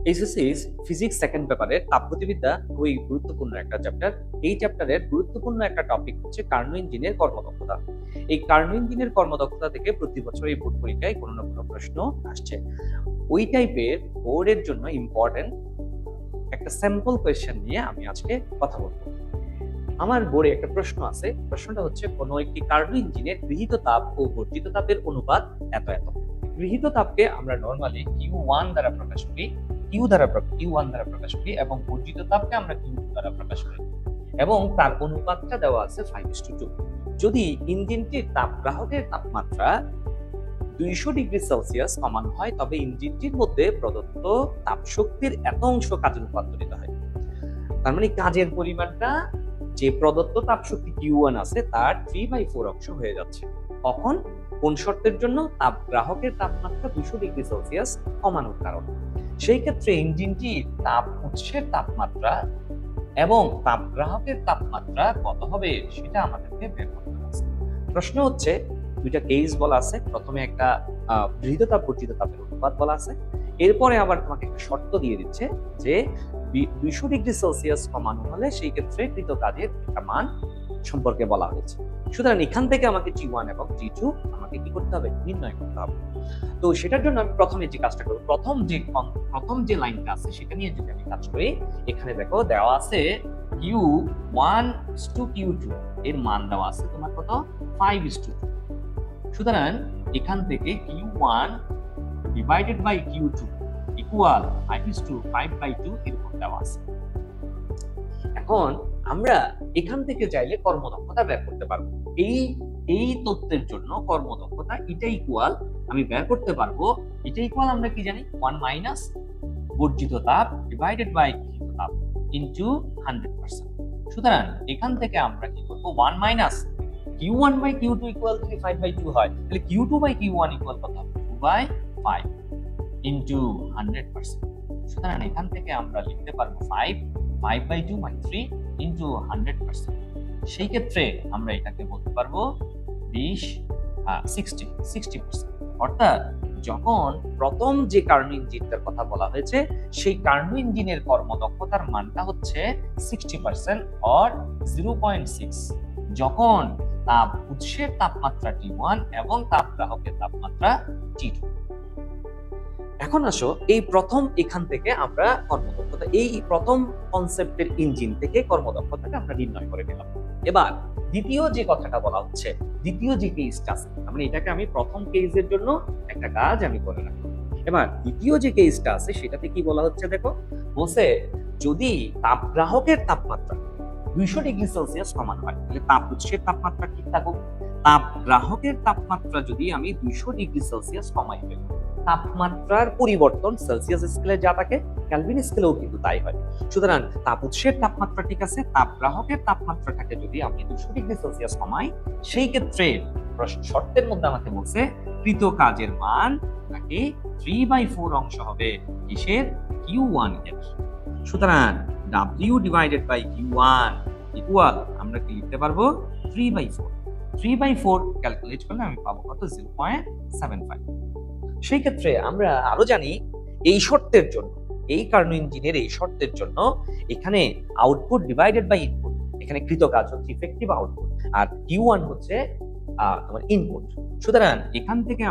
এইচএসসিস physics second পেপারের তাপগতিবিদ্যা খুবই গুরুত্বপূর্ণ একটা চ্যাপ্টার। এই চ্যাপ্টারের গুরুত্বপূর্ণ একটা টপিক হচ্ছে কার্নো ইঞ্জিনের কর্মদক্ষতা। এই কার্নো ইঞ্জিনের কর্মদক্ষতা থেকে প্রতি বছর এই বোর্ড পরীক্ষায় কোনো না কোনো প্রশ্ন আসছে। ওই টাইপের বোর্ডের জন্য ইম্পর্টেন্ট একটা স্যাম্পল কোয়েশ্চেন নিয়ে আমি আজকে কথা বলবো। আমার বোর্ডে একটা প্রশ্ন আছে, প্রশ্নটা হচ্ছে কোনো একটি কার্নো ইঞ্জিনের গৃহীত তাপ ও বর্জিত তাপের অনুপাত এত এত। গৃহীত তাপকে আমরা নরমালি Q1 দ্বারা প্রকাশ করি, Q1 দ্বারা প্রকাশ করি, এবং বর্জিত তাপকে আমরা Q2 দ্বারা প্রকাশ করি, এবং তার অনুপাতটা দেওয়া আছে 5:2। যদি ইঞ্জিনটির তাপ গ্রাহকের তাপমাত্রা 200 ডিগ্রি সেলসিয়াস কমানো হয়, তবে ইঞ্জিনটির মধ্যে প্রদত্ত তাপ শক্তির এত অংশ কাজে রূপান্তরিত হয়। তার মানে কাজের পরিমাণটা যে প্রদত্ত তাপ শক্তি Q1 আছে তার 3/4 অংশ হয়ে যাচ্ছে। তখন কোন শর্তের জন্য? তাপ গ্রাহকের তাপমাত্রা 200 ডিগ্রি সেলসিয়াস কমানোর কারণে। সেই ক্ষেত্রে ইঞ্জিনটির তাপ উৎসের তাপমাত্রা এবং তাপ গ্রাহকের তাপমাত্রা কত হবে সেটা আমাদেরকে বের করতে হবে। প্রশ্ন হচ্ছে দুইটা কেস বলা আছে। প্রথমে একটা গৃহীত তাপ বর্জিত তাপের অনুপাত বলা আছে, এরপরে আবার তোমাকে একটা শর্ত দিয়ে দিচ্ছে যে 200 ডিগ্রি সেলসিয়াস কমানো হলে সেই ক্ষেত্রে কৃত কাজের একটা মান সম্পর্কে বলা হয়েছে। সুতরাং এখান থেকে আমাকে T1 এবং T2 আমাকে কি করতে হবে? নির্ণয় করতে হবে। তো সেটার জন্য আমি প্রথমে যে কাজটা করব, প্রথম যে লাইনটা আছে সেটা নিয়ে যদি আমি কাজ করি, এখানে দেখো দেওয়া আছে Q1 to Q2 এর মান দেওয়া আছে তোমার কত? 5:2। সুতরাং এখান থেকে Q1 divided by Q2 equal 5:2 এরকম দেওয়া আছে। এখন আমরা এখান থেকে চাইলে কর্মদক্ষতা বের করতে পারবো। এই তথ্যের জন্য কর্মদক্ষতা এটা ইকুয়াল আমি বের করতে পারবো। এটা ইকুয়াল আমরা কি জানি? 1 মাইনাস বর্জিত তাপ ডিভাইডেড বাই গৃহীত তাপ ইনটু 100%। সুতরাং এখান থেকে আমরা কি করব? 1 minus Q1 by Q2 equal যদি 5/2 হয়, তাহলে Q2 বাই Q1 ইকুয়াল কত হবে? 2/5 ইনটু 100%। সুতরাং এখান থেকে আমরা লিখতে পারবো 5/2 বাই 3 ইনটু 100%। সেই ক্ষেত্রে আমরা এটাকে বলতে পারবো 60%। অর্থাৎ যখন প্রথম যে কার্নো ইঞ্জিনটার কথা বলা হয়েছে সেই কার্নো ইঞ্জিনের কর্মদক্ষতার মানটা হচ্ছে 60% অর 0.6, যখন তাপ উৎসের তাপমাত্রা T1 এবং তাপ গ্রাহকের তাপমাত্রা T2। এখন আসো এই প্রথম এখান থেকে আমরা কর্মদক্ষতা, এই প্রথম কনসেপ্টের ইঞ্জিন থেকে কর্মদক্ষতাটা আমরা নির্ণয় করে নিলাম। এবার দ্বিতীয় যে কথাটা বলা হচ্ছে, দ্বিতীয় যে কেসটা আছে, মানে এটাকে আমি প্রথম কেসের জন্য একটা কাজ আমি করে রাখলাম। এবার দ্বিতীয় যে কেসটা আছে সেটাতে কি বলা হচ্ছে দেখো, বলছে যদি তাপ গ্রাহকের তাপমাত্রা 200 ডিগ্রি সেলসিয়াস কমানো হয়, তাহলে তাপ উৎসের তাপমাত্রা ঠিক থাকুক। তাপ গ্রাহকের তাপমাত্রা যদি আমি 200 ডিগ্রি সেলসিয়াস কমাই ফেলি, তাপমাত্রার পরিবর্তন সেলসিয়াস স্কেলে যা থাকে কেলভিন স্কেলেও কিন্তু তাই হয়। সুতরাং তাপ উৎসের তাপমাত্রা ঠিক আছে, তাপ গ্রাহকের তাপমাত্রাটাকে যদি আমি 200 ডিগ্রি সেলসিয়াস কমাই, সেই ক্ষেত্রে শর্তের মধ্যে আমাকে বলছে কৃত কাজের মান নাকি 3/4 অংশ হবে কিসের? Q1 এর। সুতরাং W divided by Q1 equal আমরা কি লিখতে পারবো? 3/4। 3/4 ক্যালকুলেট করলে আমি পাবো কত? 0.75। সেই ক্ষেত্রে আমরা আরো জানি এই শর্তের জন্য, এই কার্নো ইঞ্জিনের এই শর্তের জন্য এখানে আউটপুট ডিভাইডেড বাই ইনপুট, এখানে কৃত কাজ হচ্ছে ইফেক্টিভ আউটপুট আর Q1 হচ্ছে তোমার ইনপুট। সুতরাং এখান থেকে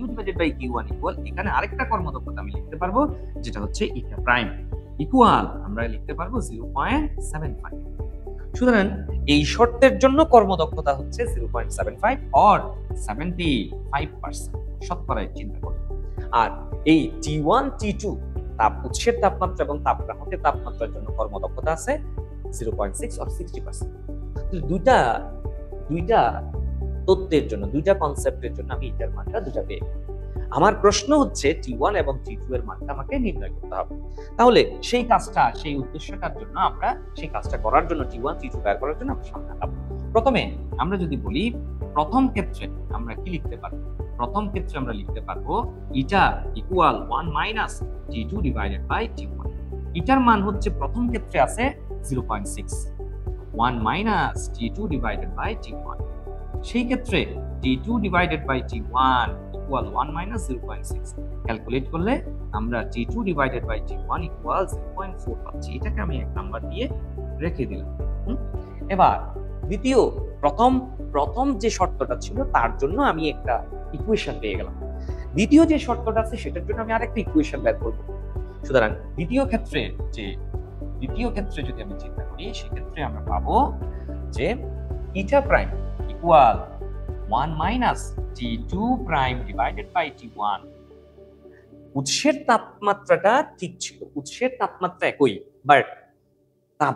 W divided by Q1 equal এখানে আরেকটা কর্মদক্ষতা আমি লিখতে পারবো যেটা হচ্ছে ইটা প্রাইম ইকুয়াল আমরা লিখতে পারবো 0.75। সুতরাং এই শর্তের জন্য কর্মদক্ষতা হচ্ছে 0.75 অর 75% শতকরায় চিন্তা করি। আর এই T1 T2 তাপ উৎসের তাপমাত্রা এবং তাপ গ্রাহকের তাপমাত্রার জন্য কর্মদক্ষতা আছে 0.6 অর 60%। দুইটা তথ্যের জন্য, দুইটা কনসেপ্টের জন্য আমি এটার মানটা দুটা পেয়ে। আমার প্রশ্ন হচ্ছে T1 এবং T2 এর মানটা আমাকে নির্ণয় করতে হবে। তাহলে সেই কাজটা, সেই উদ্দেশ্যটার জন্য আমরা সেই কাজটা করার জন্য T1 T2 বের করার জন্য আমরা সামনে আগাবো। প্রথমে আমরা যদি বলি প্রথম ক্ষেত্রে আমরা কি লিখতে পারবো? প্রথম ক্ষেত্রে আমরা লিখতে পারবো eta equal 1 minus T2 divided by T1। ইটার মান হচ্ছে প্রথম ক্ষেত্রে আছে 0.6, 1 minus T2 divided by T1। সেই ক্ষেত্রে T2 divided by T1 equal 1 minus 0.6। Calculate করলে আমরা T2 divided by T1 equal 0.4 পাচ্ছি। এটাকে আমি এক নাম্বার দিয়ে রেখে দিলাম। এবার দ্বিতীয় প্রথম যে শর্তটা ছিল তার জন্য আমি একটা ইকুয়েশন পেয়ে গেলাম। দ্বিতীয় যে শর্তটা আছে সেটার জন্য আমি আরেকটা ইকুয়েশন বের করব। সুতরাং দ্বিতীয় ক্ষেত্রে যদি আমি চিন্তা করি সেক্ষেত্রে আমরা পাবো যে eta prime equal 1 minus T2 prime divided by T1। উৎসের তাপমাত্রাটা ঠিক ছিল, উৎসের তাপমাত্রা একই, বাট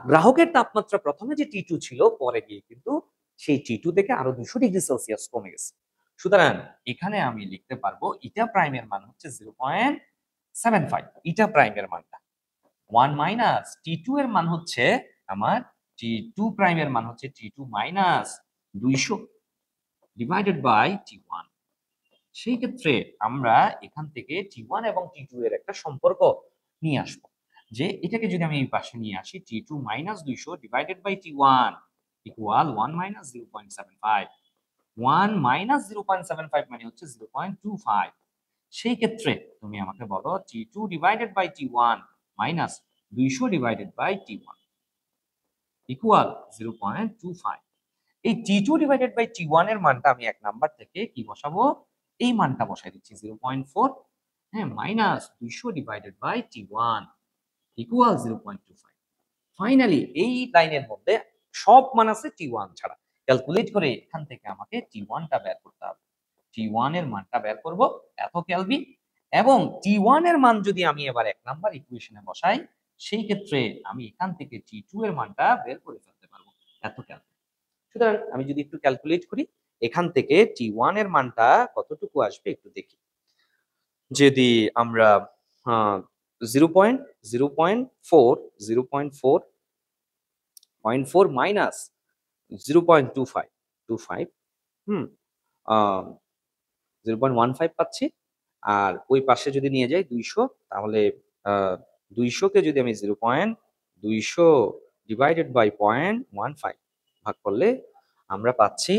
গ্রাহকের তাপমাত্রা প্রথমে যে T2 ছিল পরে গিয়ে কিন্তু সেই T2 থেকে আরো 200 ডিগ্রি সেলসিয়াস কমে গেছে। সুতরাং এখানে আমি লিখতে পারবো ইটা প্রাইমের মান হচ্ছে 0.75, ইটা প্রাইমের মানটা 1 মাইনাস T2 এর মান হচ্ছে আমার T2 প্রাইমের মান হচ্ছে T2 minus 200 divided by T1। সেই ক্ষেত্রে আমরা এখান থেকে T1 এবং T2 এর একটা সম্পর্ক নিয়ে আসবো, যে এটাকে যদি আমি এই পাশে নিয়ে আসি T2 minus 200 divided by T1 equal 1 minus 0.75। 1 minus 0.75 মানে হচ্ছে 0.25। সেই ক্ষেত্রে তুমি আমাকে বলো T2 divided by T1 minus 200 divided by T1 equal 0.25। এই T2 ডিভাইডেড বাই T1 এর মানটা আমি এক নাম্বার থেকে কি বসাবো, এই মানটা বসাই দিচ্ছি 0.4, হ্যাঁ, minus 200 divided by T1 equal 0.25। Finally এই লাইনের মধ্যে সব মান আছে T1 ছাড়া। ক্যালকুলেট করে এখান থেকে আমাকে T1 টা বের করতে হবে। T1 এর মানটা বের করব এত কেলভিন, এবং T1 এর মান যদি আমি এবার এক নাম্বার ইকুয়েশনে বসাই সেই ক্ষেত্রে আমি এখান থেকে T2 এর মানটা বের করে ফেলতে পারবো এত কেলভিন। সুতরাং আমি যদি একটু ক্যালকুলেট করি এখান থেকে T1 এর মানটা কতটুকু আসবে একটু দেখি। যদি আমরা 0.4 মাইনাস 0.25 0.15 পাচ্ছি, আর ওই পাশে যদি নিয়ে যাই 200, তাহলে 200 কে যদি আমি 0.200 ডিভাইডেড বাই 0.15 ভাগ করলে আমরা পাচ্ছি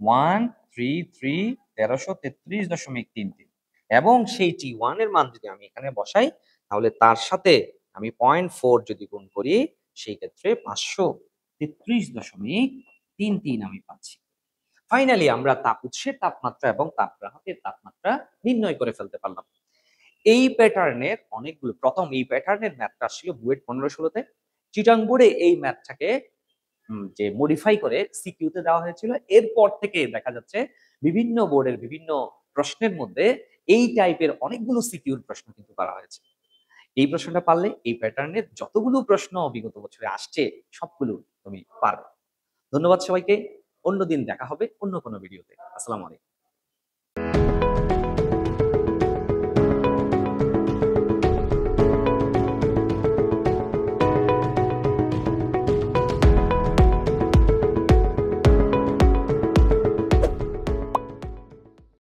1333.33, এবং সেই T1 এর মান যদি আমি এখানে বসাই তাহলে তার সাথে আমি 0.4 যদি গুণ করি সেই ক্ষেত্রে 533.33 আমি পাচ্ছি। ফাইনালি আমরা উৎসের তাপমাত্রা এবং তাপগ্রাহকের তাপমাত্রা নির্ণয় করে ফেলতে পারলাম। এই প্যাটার্নের অনেকগুলো, প্রথম এই প্যাটার্নের ম্যাথটা আসছিল বুয়েট 15-16-তে। চিটাং বোর্ডে এই ম্যাথটাকে যে মডিফাই করে সিকিউতে দেওয়া হয়েছিল। এরপর থেকে দেখা যাচ্ছে বিভিন্ন বোর্ডের বিভিন্ন প্রশ্নের মধ্যে এই টাইপের অনেকগুলো সিকিউর প্রশ্ন কিন্তু করা হয়েছে। এই প্রশ্নটা পারলে এই প্যাটার্নের যতগুলো প্রশ্ন বিগত বছরে আসছে সবগুলো তুমি পারবে। ধন্যবাদ সবাইকে। অন্যদিন দেখা হবে অন্য কোনো ভিডিওতে। আসসালামু আলাইকুম।